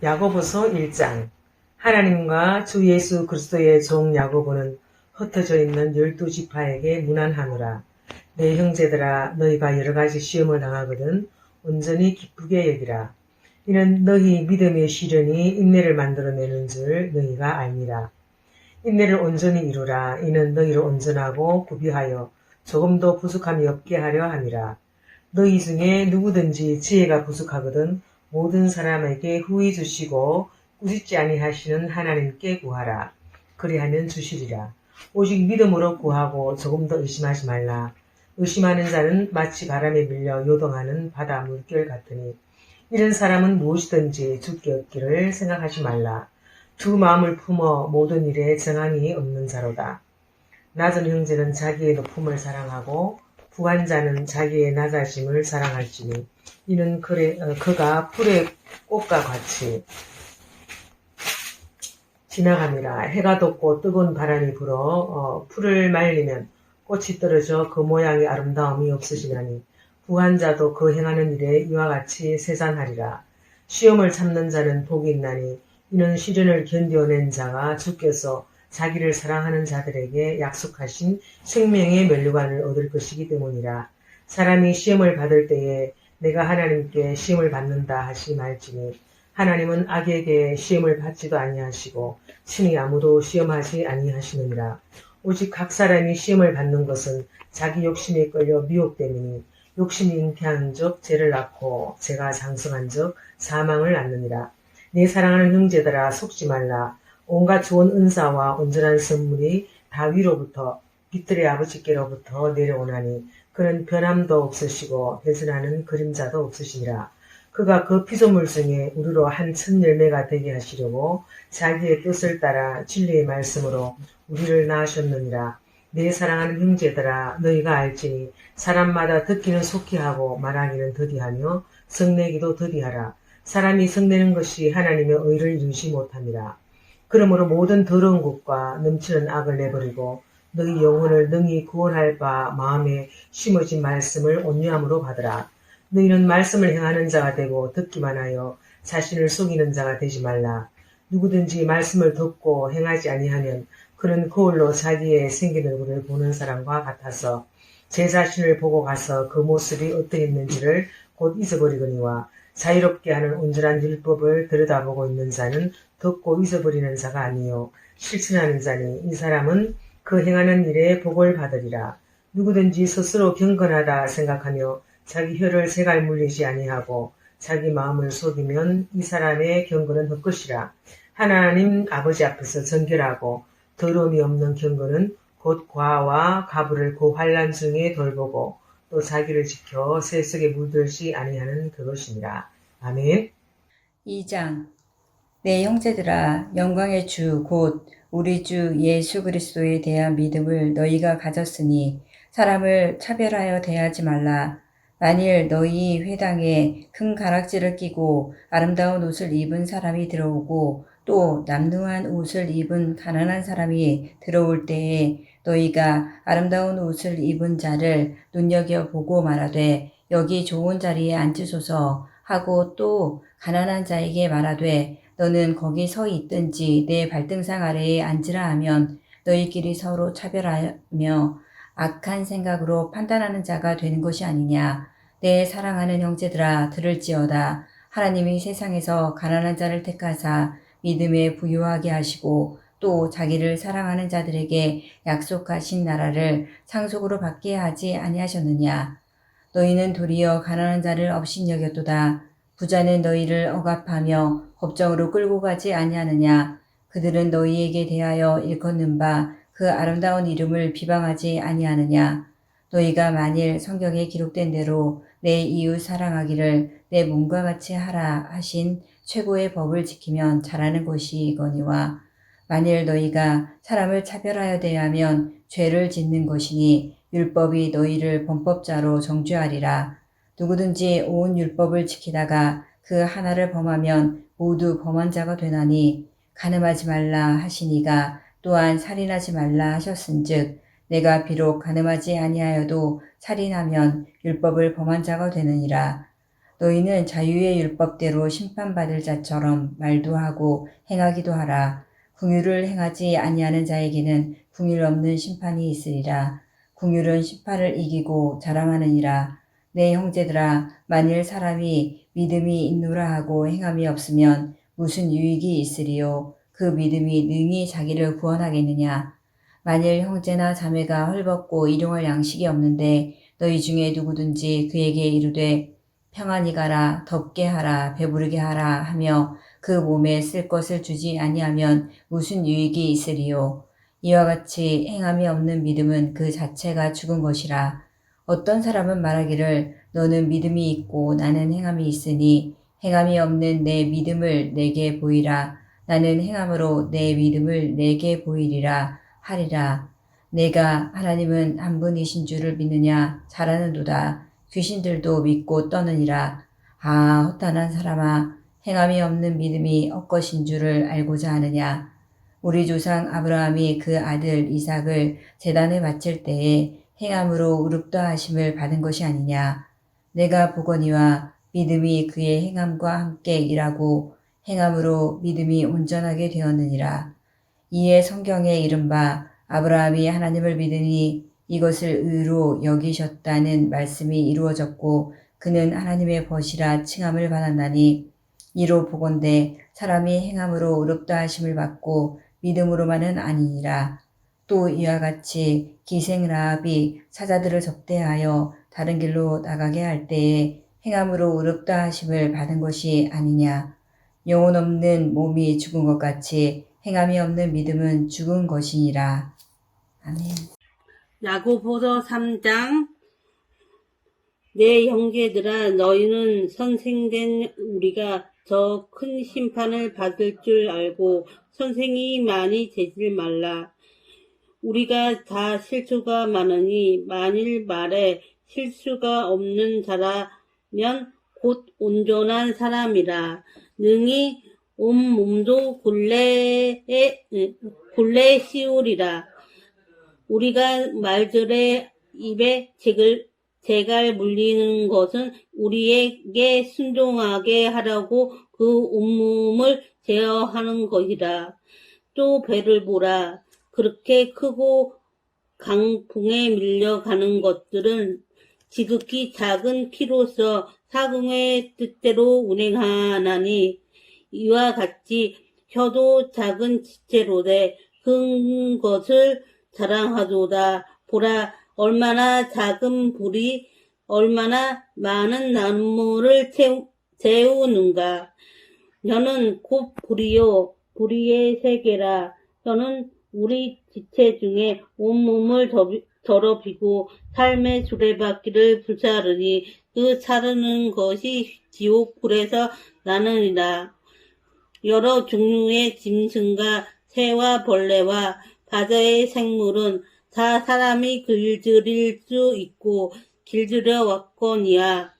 야고보서 1장. 하나님과 주 예수 그리스도의 종 야고보는 흩어져 있는 12지파에게 문안하노라. 내 형제들아, 너희가 여러가지 시험을 당하거든 온전히 기쁘게 여기라. 이는 너희 믿음의 시련이 인내를 만들어내는 줄 너희가 알미라. 인내를 온전히 이루라. 이는 너희를 온전하고 구비하여 조금도 부족함이 없게 하려 함이라. 너희 중에 누구든지 지혜가 부족하거든 모든 사람에게 후히 주시고 꾸짖지 아니하시는 하나님께 구하라. 그리하면 주시리라. 오직 믿음으로 구하고 조금도 의심하지 말라. 의심하는 자는 마치 바람에 밀려 요동하는 바다 물결 같으니 이런 사람은 무엇이든지 죽게 얻기를 생각하지 말라. 두 마음을 품어 모든 일에 정함이 없는 자로다. 낮은 형제는 자기의 높음을 사랑하고 부한 자는 자기의 낮아짐을 사랑할지니 이는 그가 풀의 꽃과 같이 지나감이라. 해가 돋고 뜨거운 바람이 불어 풀을 말리면 꽃이 떨어져 그 모양의 아름다움이 없으시나니 부한 자도 그 행하는 일에 이와 같이 세잔하리라. 시험을 참는 자는 복이 있나니 이는 시련을 견뎌낸 자가 주께서 자기를 사랑하는 자들에게 약속하신 생명의 면류관을 얻을 것이기 때문이라. 사람이 시험을 받을 때에 내가 하나님께 시험을 받는다 하시 말지니 하나님은 악에게 시험을 받지도 아니하시고 친히 아무도 시험하지 아니하시느니라. 오직 각 사람이 시험을 받는 것은 자기 욕심에 끌려 미혹됨이니 욕심이 잉태한 적 죄를 낳고 죄가 장성한 적 사망을 낳느니라. 내 사랑하는 형제들아, 속지 말라. 온갖 좋은 은사와 온전한 선물이 다 위로부터 빛들의 아버지께로부터 내려오나니 그는 변함도 없으시고 배선하는 그림자도 없으시니라. 그가 그 피조물 중에 우리로 한 첫 열매가 되게 하시려고 자기의 뜻을 따라 진리의 말씀으로 우리를 낳으셨느니라. 내 사랑하는 형제들아, 너희가 알지니 사람마다 듣기는 속히 하고 말하기는 더디하며 성내기도 더디하라. 사람이 성내는 것이 하나님의 의를 이루지 못함이라. 그러므로 모든 더러운 것과 넘치는 악을 내버리고 너희 영혼을 능히 구원할 바 마음에 심어진 말씀을 온유함으로 받으라. 너희는 말씀을 행하는 자가 되고 듣기만 하여 자신을 속이는 자가 되지 말라. 누구든지 말씀을 듣고 행하지 아니하면 그는 거울로 자기의 생긴 얼굴을 보는 사람과 같아서 제 자신을 보고 가서 그 모습이 어떠했는지를 곧 잊어버리거니와 자유롭게 하는 온전한 율법을 들여다보고 있는 자는 듣고 잊어버리는 자가 아니요 실천하는 자니 이 사람은 그 행하는 일에 복을 받으리라. 누구든지 스스로 경건하다 생각하며 자기 혀를 세갈 물리지 아니하고 자기 마음을 속이면 이 사람의 경건은 헛것이라. 하나님 아버지 앞에서 정결하고 더러움이 없는 경건은 곧 과와 가부를 그 환난 중에 돌보고 또 자기를 지켜 세속에 물들지 아니하는 그것이니라. 아멘. 2장. 내 형제들아, 영광의 주 곧 우리 주 예수 그리스도에 대한 믿음을 너희가 가졌으니 사람을 차별하여 대하지 말라. 만일 너희 회당에 큰 가락지를 끼고 아름다운 옷을 입은 사람이 들어오고 또 남루한 옷을 입은 가난한 사람이 들어올 때에 너희가 아름다운 옷을 입은 자를 눈여겨보고 말하되 여기 좋은 자리에 앉으소서 하고 또 가난한 자에게 말하되 너는 거기 서 있든지 내 발등상 아래에 앉으라 하면 너희끼리 서로 차별하며 악한 생각으로 판단하는 자가 되는 것이 아니냐. 내 사랑하는 형제들아, 들을지어다. 하나님이 세상에서 가난한 자를 택하사 믿음에 부유하게 하시고 또 자기를 사랑하는 자들에게 약속하신 나라를 상속으로 받게 하지 아니하셨느냐. 너희는 도리어 가난한 자를 업신여겼도다. 부자는 너희를 억압하며 법정으로 끌고 가지 아니하느냐. 그들은 너희에게 대하여 일컫는 바 그 아름다운 이름을 비방하지 아니하느냐. 너희가 만일 성경에 기록된 대로 내 이웃 사랑하기를 내 몸과 같이 하라 하신 최고의 법을 지키면 잘하는 것이거니와 만일 너희가 사람을 차별하여 대하면 죄를 짓는 것이니 율법이 너희를 범법자로 정죄하리라. 누구든지 온 율법을 지키다가 그 하나를 범하면 모두 범한 자가 되나니 간음하지 말라 하시니가 또한 살인하지 말라 하셨은즉 내가 비록 간음하지 아니하여도 살인하면 율법을 범한 자가 되느니라. 너희는 자유의 율법대로 심판받을 자처럼 말도 하고 행하기도 하라. 긍휼을 행하지 아니하는 자에게는 긍휼 없는 심판이 있으리라. 긍휼은 심판을 이기고 자랑하느니라. 내 형제들아, 만일 사람이 믿음이 있노라 하고 행함이 없으면 무슨 유익이 있으리요? 그 믿음이 능히 자기를 구원하겠느냐? 만일 형제나 자매가 헐벗고 일용할 양식이 없는데 너희 중에 누구든지 그에게 이르되 평안히 가라, 덥게 하라, 배부르게 하라 하며 그 몸에 쓸 것을 주지 아니하면 무슨 유익이 있으리요? 이와 같이 행함이 없는 믿음은 그 자체가 죽은 것이라. 어떤 사람은 말하기를 너는 믿음이 있고 나는 행함이 있으니 행함이 없는 내 믿음을 내게 보이라. 나는 행함으로 내 믿음을 내게 보이리라 하리라. 내가 하나님은 한 분이신 줄을 믿느냐? 잘하는도다. 귀신들도 믿고 떠느니라. 아, 허탄한 사람아, 행함이 없는 믿음이 헛것인 줄을 알고자 하느냐? 우리 조상 아브라함이 그 아들 이삭을 제단에 바칠 때에 행함으로 의롭다 하심을 받은 것이 아니냐? 내가 보거니와 믿음이 그의 행함과 함께 일하고 행함으로 믿음이 온전하게 되었느니라. 이에 성경에 이른바 아브라함이 하나님을 믿으니 이것을 의로 여기셨다는 말씀이 이루어졌고 그는 하나님의 벗이라 칭함을 받았나니 이로 보건대 사람이 행함으로 의롭다 하심을 받고 믿음으로만은 아니니라. 또 이와 같이 기생 라합이 사자들을 접대하여 다른 길로 나가게 할 때에 행함으로 의롭다 하심을 받은 것이 아니냐. 영혼 없는 몸이 죽은 것 같이 행함이 없는 믿음은 죽은 것이니라. 아멘. 야고보서 3장. 내 형제들아, 너희는 선생된 우리가 더 큰 심판을 받을 줄 알고 선생이 많이 되질 말라. 우리가 다 실수가 많으니 만일 말에 실수가 없는 자라면 곧 온전한 사람이라. 능히 온 몸도 굴레 씌우리라. 우리가 말들의 입에 재갈 물리는 것은 우리에게 순종하게 하라고 그 온몸을 제어하는 것이라. 또 배를 보라. 그렇게 크고 강풍에 밀려가는 것들은 지극히 작은 키로서 사금의 뜻대로 운행하나니 이와 같이 혀도 작은 지체로되 큰 것을 자랑하도다. 보라, 얼마나 작은 불이 얼마나 많은 나무를 재우는가. 너는 곧 불이요 불의의 세계라. 너는 우리 지체 중에 온몸을 더럽히고 삶의 수레바퀴를 불사르니 그 사르는 것이 지옥 불에서 나느니라. 여러 종류의 짐승과 새와 벌레와 바다의 생물은 다 사람이 길들일 수 있고 길들여 왔거니와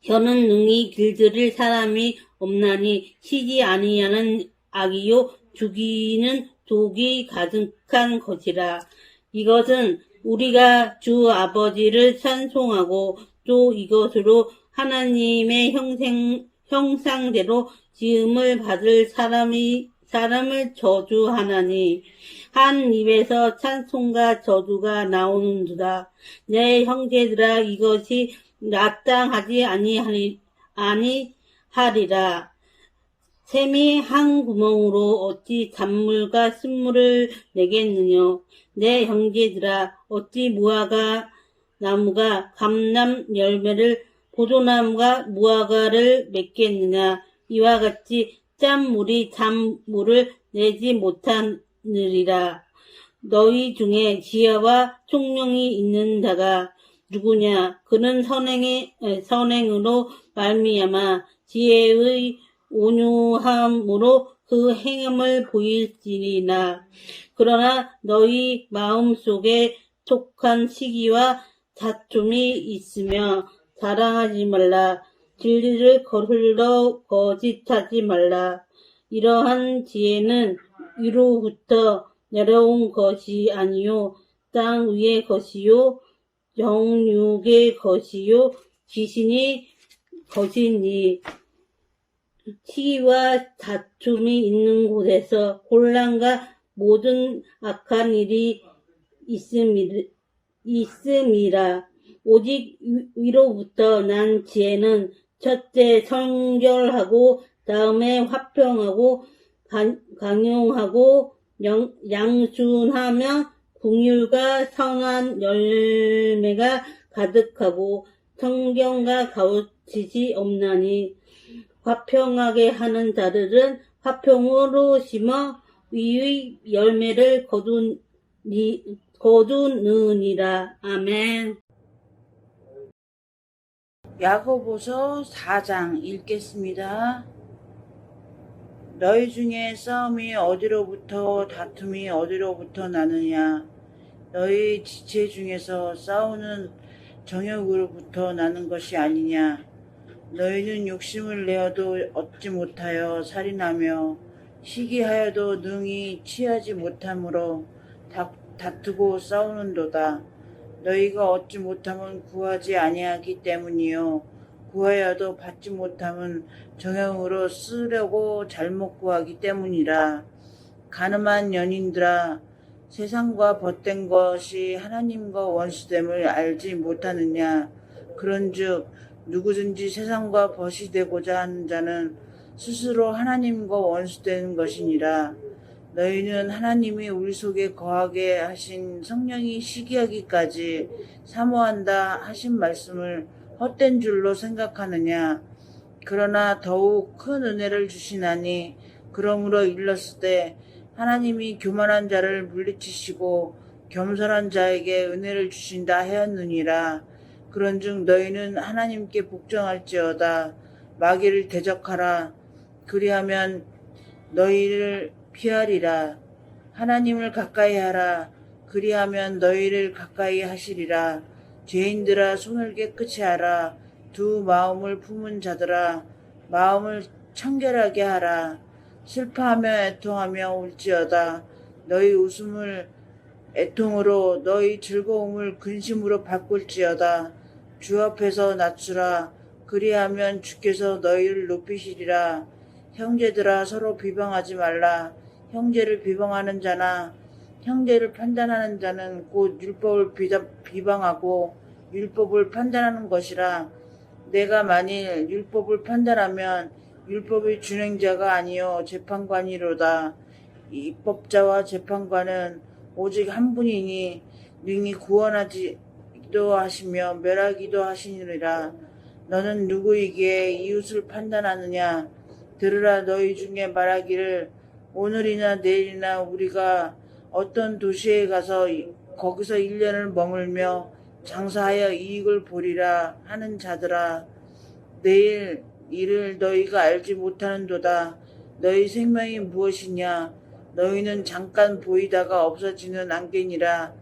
혀는 능히 길들일 사람이 없나니 쉬지 아니하는 악이요 죽이는 독이 가득한 것이라. 이것은 우리가 주 아버지를 찬송하고 또 이것으로 하나님의 형상대로 지음을 받을 사람을 저주하나니 한 입에서 찬송과 저주가 나오는도다. 내 형제들아, 이것이 마땅하지 아니하리라. 샘이 한 구멍으로 어찌 잔물과 쓴물을 내겠느냐. 내 형제들아, 어찌 무화과 나무가 감람 열매를 포도나무가 무화과를 맺겠느냐. 이와 같이 짠 물이 잔물을 내지 못하느니라. 너희 중에 지혜와 총명이 있는 자가 누구냐. 그는 선행으로 말미암아 지혜의 온유함으로 그 행함을 보일지니라. 그러나 너희 마음속에 독한 시기와 다툼이 있으며 자랑하지 말라. 진리를 거슬러 거짓하지 말라. 이러한 지혜는 위로부터 내려온 것이 아니요 땅 위의 것이요 영육의 것이요 귀신이 것이니 시기와 다툼이 있는 곳에서 혼란과 모든 악한 일이 있음이라. 오직 위로부터 난 지혜는 첫째 성결하고 다음에 화평하고 강용하고 양순하며 긍휼과 선한 열매가 가득하고 성경과 가오치지 없나니 화평하게 하는 자들은 화평으로 심어 의의 열매를 거두느니라. 아멘. 야고보서 4장 읽겠습니다. 너희 중에 싸움이 어디로부터 다툼이 어디로부터 나느냐? 너희 지체 중에서 싸우는 정욕으로부터 나는 것이 아니냐? 너희는 욕심을 내어도 얻지 못하여 살인하며 시기하여도 능히 취하지 못함으로 다투고 싸우는도다. 너희가 얻지 못함은 구하지 아니하기 때문이요 구하여도 받지 못함은 정욕으로 쓰려고 잘못 구하기 때문이라. 가늠한 연인들아, 세상과 벗된 것이 하나님과 원수됨을 알지 못하느냐? 그런즉 누구든지 세상과 벗이 되고자 하는 자는 스스로 하나님과 원수되는 것이니라. 너희는 하나님이 우리 속에 거하게 하신 성령이 시기하기까지 사모한다 하신 말씀을 헛된 줄로 생각하느냐? 그러나 더욱 큰 은혜를 주시나니 그러므로 일렀을 때 하나님이 교만한 자를 물리치시고 겸손한 자에게 은혜를 주신다 하였느니라. 그런즉 너희는 하나님께 복종할지어다. 마귀를 대적하라. 그리하면 너희를 피하리라. 하나님을 가까이 하라. 그리하면 너희를 가까이 하시리라. 죄인들아, 손을 깨끗이 하라. 두 마음을 품은 자들아, 마음을 청결하게 하라. 슬퍼하며 애통하며 울지어다. 너희 웃음을 애통으로 너희 즐거움을 근심으로 바꿀지어다. 주 앞에서 낮추라. 그리하면 주께서 너희를 높이시리라. 형제들아, 서로 비방하지 말라. 형제를 비방하는 자나 형제를 판단하는 자는 곧 율법을 비방하고 율법을 판단하는 것이라. 내가 만일 율법을 판단하면 율법의 준행자가 아니요 재판관이로다. 입법자와 재판관은 오직 한 분이니 능히 구원하기도 하시며 멸하기도 하시느니라. 너는 누구에게 이웃을 판단하느냐? 들으라. 너희 중에 말하기를 오늘이나 내일이나 우리가 어떤 도시에 가서 거기서 1년을 머물며 장사하여 이익을 보리라 하는 자들아, 내일 일을 너희가 알지 못하는도다. 너희 생명이 무엇이냐? 너희는 잠깐 보이다가 없어지는 안개니라.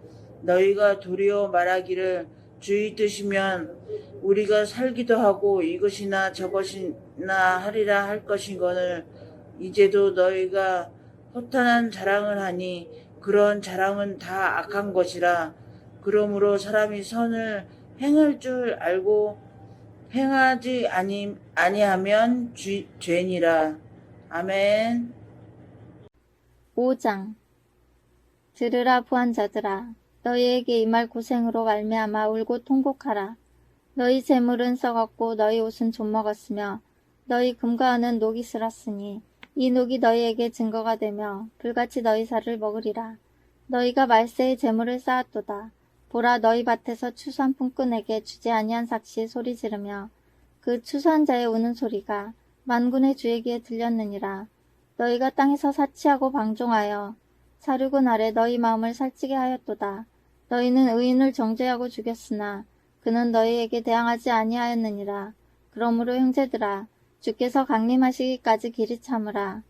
너희가 도리어 말하기를 주의 뜻이면 우리가 살기도 하고 이것이나 저것이나 하리라 할 것이거늘 이제도 너희가 허탄한 자랑을 하니 그런 자랑은 다 악한 것이라. 그러므로 사람이 선을 행할 줄 알고 행하지 아니하면 죄니라. 아멘. 5장. 들으라 부한자들아, 너희에게 임할 고생으로 말미암아 울고 통곡하라. 너희 재물은 썩었고 너희 옷은 좀먹었으며 너희 금과 은은 녹이 슬었으니 이 녹이 너희에게 증거가 되며 불같이 너희 살을 먹으리라. 너희가 말세의 재물을 쌓았도다. 보라, 너희 밭에서 추수한 품꾼에게 주지 아니한 삭시 소리 지르며 그 추수한 자의 우는 소리가 만군의 주의 귀에 들렸느니라. 너희가 땅에서 사치하고 방종하여 사륙은 아래 너희 마음을 살찌게 하였도다. 너희는 의인을 정죄하고 죽였으나 그는 너희에게 대항하지 아니하였느니라. 그러므로 형제들아, 주께서 강림하시기까지 길이 참으라.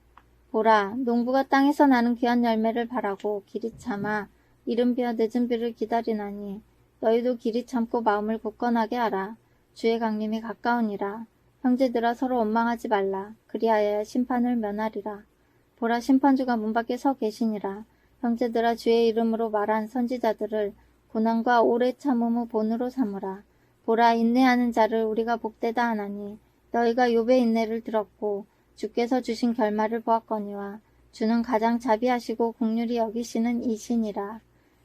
보라, 농부가 땅에서 나는 귀한 열매를 바라고 길이 참아 이른 비와 늦은 비를 기다리나니 너희도 길이 참고 마음을 굳건하게 하라. 주의 강림이 가까우니라. 형제들아, 서로 원망하지 말라. 그리하여 심판을 면하리라. 보라, 심판주가 문 밖에 서 계시니라. 형제들아, 주의 이름으로 말한 선지자들을 고난과 오래 참음의 본으로 삼으라. 보라, 인내하는 자를 우리가 복되다 하나니 너희가 욥의 인내를 들었고 주께서 주신 결말을 보았거니와 주는 가장 자비하시고 긍휼히 여기시는 이시니라.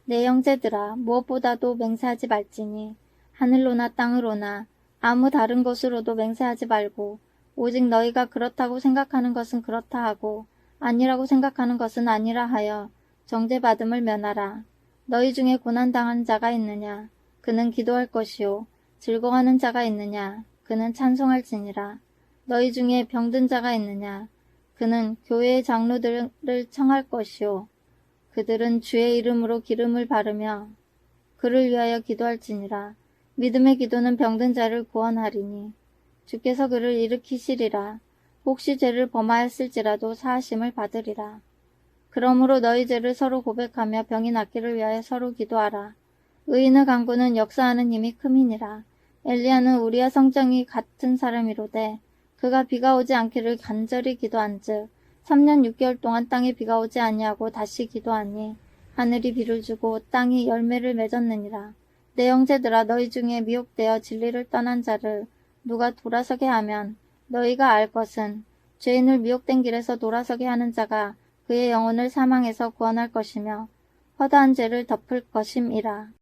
내 형제들아 무엇보다도 맹세하지 말지니 하늘로나 땅으로나 아무 다른 것으로도 맹세하지 말고 오직 너희가 그렇다고 생각하는 것은 그렇다 하고 아니라고 생각하는 것은 아니라 하여 정죄받음을 면하라. 너희 중에 고난당한 자가 있느냐? 그는 기도할 것이요. 즐거워하는 자가 있느냐? 그는 찬송할지니라. 너희 중에 병든 자가 있느냐? 그는 교회의 장로들을 청할 것이요. 그들은 주의 이름으로 기름을 바르며 그를 위하여 기도할지니라. 믿음의 기도는 병든 자를 구원하리니 주께서 그를 일으키시리라. 혹시 죄를 범하였을지라도 사하심을 받으리라. 그러므로 너희 죄를 서로 고백하며 병이 낫기를 위하여 서로 기도하라. 의인의 간구는 역사하는 힘이 큼이니라. 엘리야는 우리와 성정이 같은 사람이로되 그가 비가 오지 않기를 간절히 기도한즉 3년 6개월 동안 땅에 비가 오지 아니하고 다시 기도하니 하늘이 비를 주고 땅이 열매를 맺었느니라. 내 형제들아 너희 중에 미혹되어 진리를 떠난 자를 누가 돌아서게 하면 너희가 알 것은 죄인을 미혹된 길에서 돌아서게 하는 자가 그의 영혼을 사망에서 구원할 것이며 허다한 죄를 덮을 것임이라.